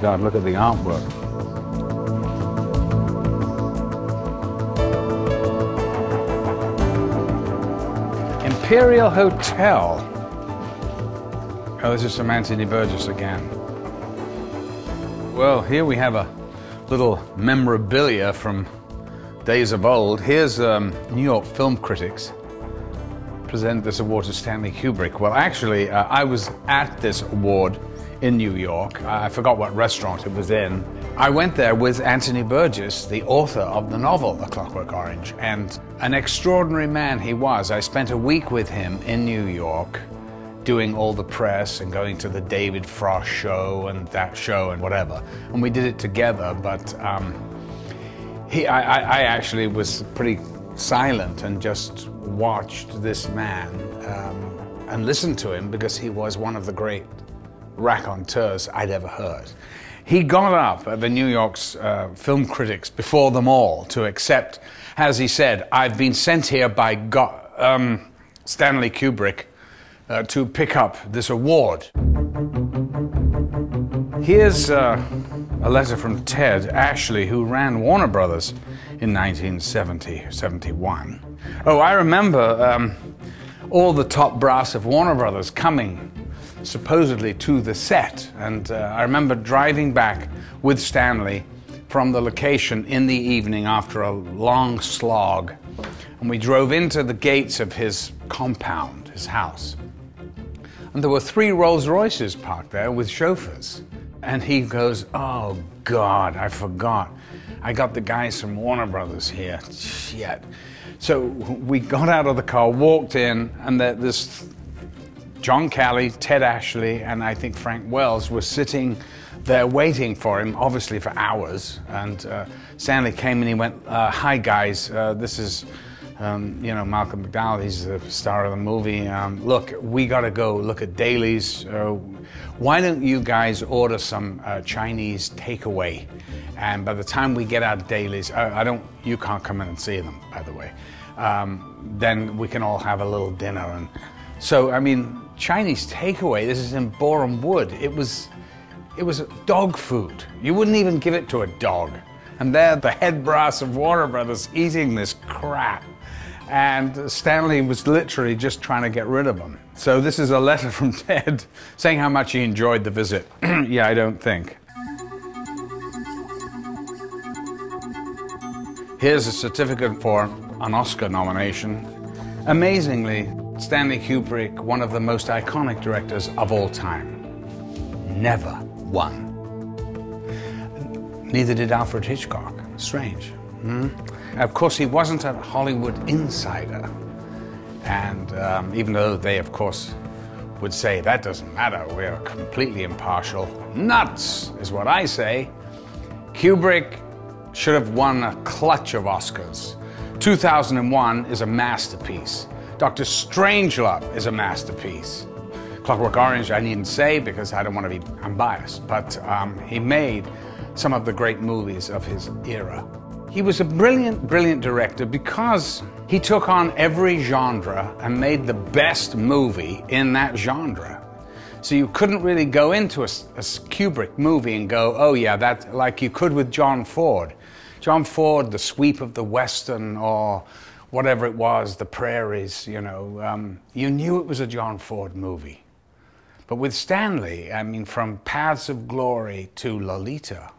God, look at the artwork. Imperial Hotel. Oh, this is some Anthony Burgess again. Well, here we have a little memorabilia from days of old. Here's New York film critics present this award to Stanley Kubrick. Well, actually, I was at this award in New York. I forgot what restaurant it was in. I went there with Anthony Burgess, the author of the novel A Clockwork Orange, and an extraordinary man he was. I spent a week with him in New York doing all the press and going to the David Frost show and that show and whatever. And we did it together, but I actually was pretty silent and just watched this man and listened to him because he was one of the great raconteurs I'd ever heard. He got up at the New York's film critics before them all to accept, as he said, "I've been sent here by Stanley Kubrick to pick up this award." Here's a letter from Ted Ashley, who ran Warner Brothers in 1971. Oh, I remember all the top brass of Warner Brothers coming supposedly to the set, and I remember driving back with Stanley from the location in the evening after a long slog, and we drove into the gates of his compound, his house, and there were 3 Rolls Royces parked there with chauffeurs, and he goes, "Oh God, I forgot. I got the guys from Warner Brothers here. Shit." So we got out of the car, walked in, and this John Calley, Ted Ashley, and I think Frank Wells were sitting there waiting for him, obviously for hours. And Stanley came and he went, "Hi guys, this is you know, Malcolm McDowell. He's the star of the movie. Look, we got to go look at dailies. Why don't you guys order some Chinese takeaway? And by the time we get our dailies, you can't come in and see them, by the way. Then we can all have a little dinner." And so, I mean, Chinese takeaway, this is in Borehamwood Wood. It was dog food. You wouldn't even give it to a dog. And they're the head brass of Warner Brothers eating this crap. And Stanley was literally just trying to get rid of them. So this is a letter from Ted saying how much he enjoyed the visit. Yeah, I don't think. Here's a certificate for an Oscar nomination. Amazingly, Stanley Kubrick, one of the most iconic directors of all time, never won. Neither did Alfred Hitchcock. Strange. Of course, he wasn't a Hollywood insider. And even though they, of course, would say, that doesn't matter, we're completely impartial. Nuts, is what I say. Kubrick should have won a clutch of Oscars. 2001 is a masterpiece. Dr. Strangelove is a masterpiece. Clockwork Orange, I needn't say because I don't want to be unbiased, but he made some of the great movies of his era. He was a brilliant, brilliant director because he took on every genre and made the best movie in that genre. So you couldn't really go into a Kubrick movie and go, "Oh yeah, that," like you could with John Ford. John Ford, The Sweep of the Western, or whatever it was, The Prairies, you know, you knew it was a John Ford movie. But with Stanley, I mean, from Paths of Glory to Lolita,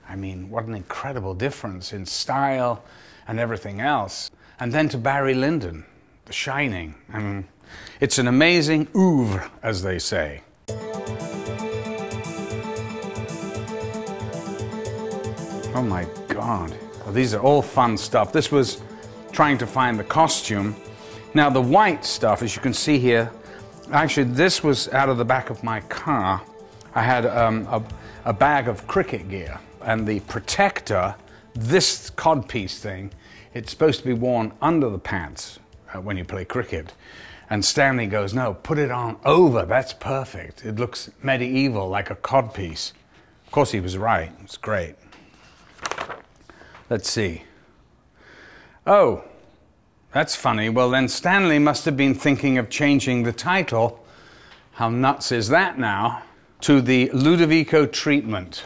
I mean, what an incredible difference in style and everything else. And then to Barry Lyndon, The Shining. I mean, it's an amazing oeuvre, as they say. Oh my God. Well, these are all fun stuff. This was trying to find the costume. Now the white stuff, as you can see here, actually this was out of the back of my car. I had a bag of cricket gear, and the protector, this codpiece thing, it's supposed to be worn under the pants when you play cricket. And Stanley goes, "No, put it on over, that's perfect. It looks medieval, like a codpiece." Of course he was right, it's great. Let's see. Oh, that's funny. Well, then Stanley must have been thinking of changing the title. How nuts is that now? to the Ludovico treatment.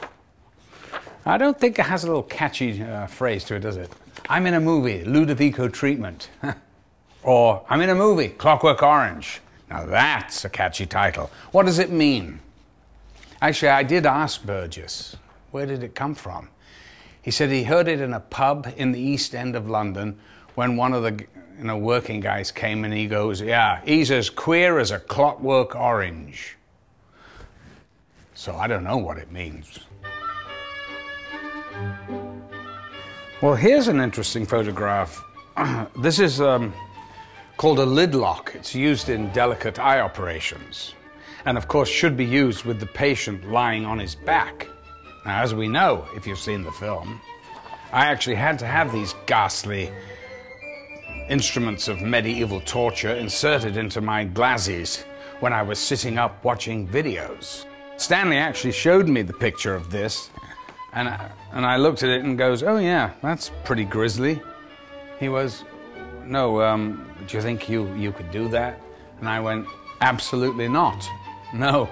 I don't think it has a little catchy phrase to it, does it? I'm in a movie, Ludovico treatment. Or I'm in a movie, Clockwork Orange. Now that's a catchy title. What does it mean? Actually, I did ask Burgess, where did it come from? He said he heard it in a pub in the East End of London when one of the working guys came and he goes, yeah, he's as queer as a Clockwork Orange. So I don't know what it means. Well, here's an interesting photograph. This is called a lid lock. It's used in delicate eye operations. And of course should be used with the patient lying on his back. Now, as we know, if you've seen the film, I actually had to have these ghastly instruments of medieval torture inserted into my glasses when I was sitting up watching videos. Stanley actually showed me the picture of this, and I looked at it and goes, oh yeah, that's pretty grisly. He was, no, do you think you could do that? And I went, absolutely not, no.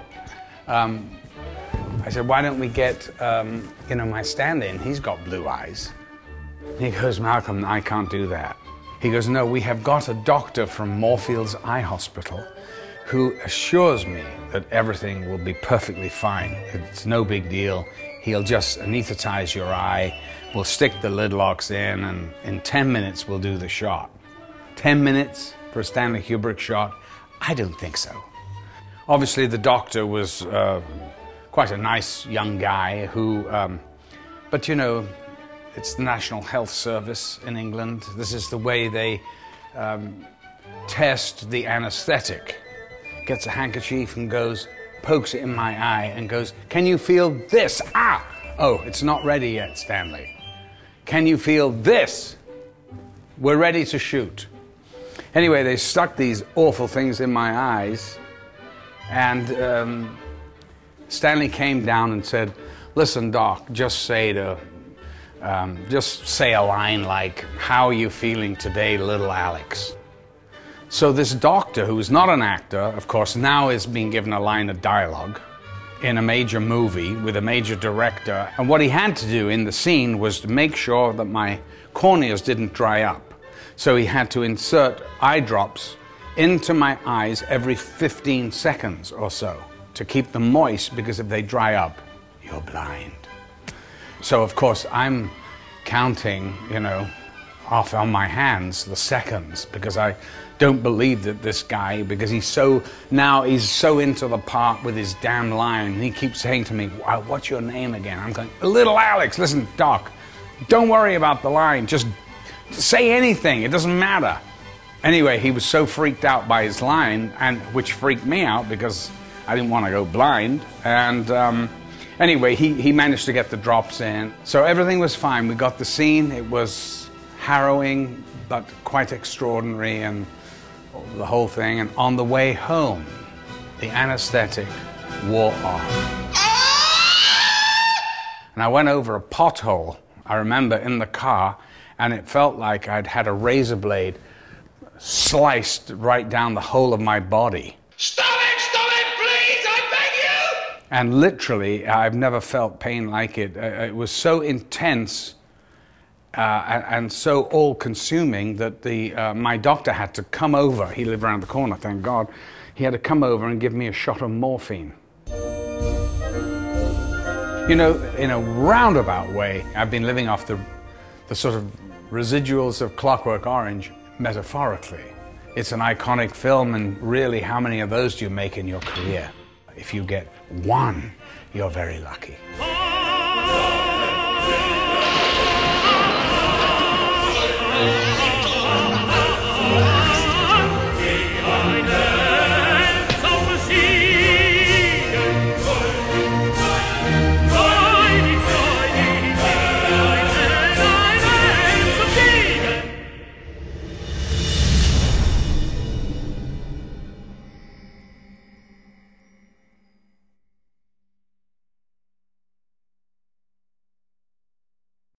I said, why don't we get, my stand-in, he's got blue eyes. He goes, Malcolm, I can't do that. He goes, no, we have got a doctor from Moorfields Eye Hospital who assures me that everything will be perfectly fine. It's no big deal. He'll just anesthetize your eye, we'll stick the lid locks in, and in 10 minutes we'll do the shot. 10 minutes for a Stanley Kubrick shot? I don't think so. Obviously the doctor was quite a nice young guy who, but you know, it's the National Health Service in England. This is the way they test the anesthetic. Gets a handkerchief and goes, pokes it in my eye and goes, can you feel this? Ah! Oh, it's not ready yet, Stanley. Can you feel this? We're ready to shoot. Anyway, they stuck these awful things in my eyes, and Stanley came down and said, listen, Doc, just say a line like, how are you feeling today, little Alex? So this doctor, who is not an actor, of course, now is being given a line of dialogue in a major movie with a major director. And what he had to do in the scene was to make sure that my corneas didn't dry up. So he had to insert eye drops into my eyes every 15 seconds or so to keep them moist, because if they dry up, you're blind. So of course I'm counting, off on my hands the seconds, because I don't believe that this guy, because he's so into the part with his damn line, and he keeps saying to me, what's your name again? I'm going, little Alex. Listen, Doc, don't worry about the line, just say anything, it doesn't matter. Anyway, he was so freaked out by his line, and which freaked me out because I didn't want to go blind, and anyway, he managed to get the drops in. So everything was fine. We got the scene. It was harrowing, but quite extraordinary, and the whole thing. And on the way home, the anesthetic wore off. And I went over a pothole, I remember, in the car, and it felt like I'd had a razor blade sliced right down the whole of my body. Stop it, please, I beg you! And literally, I've never felt pain like it. It was so intense and so all-consuming that my doctor had to come over. He lived around the corner, thank God. He had to come over and give me a shot of morphine. In a roundabout way, I've been living off the sort of residuals of Clockwork Orange, metaphorically. It's an iconic film, and really, how many of those do you make in your career? If you get one, you're very lucky.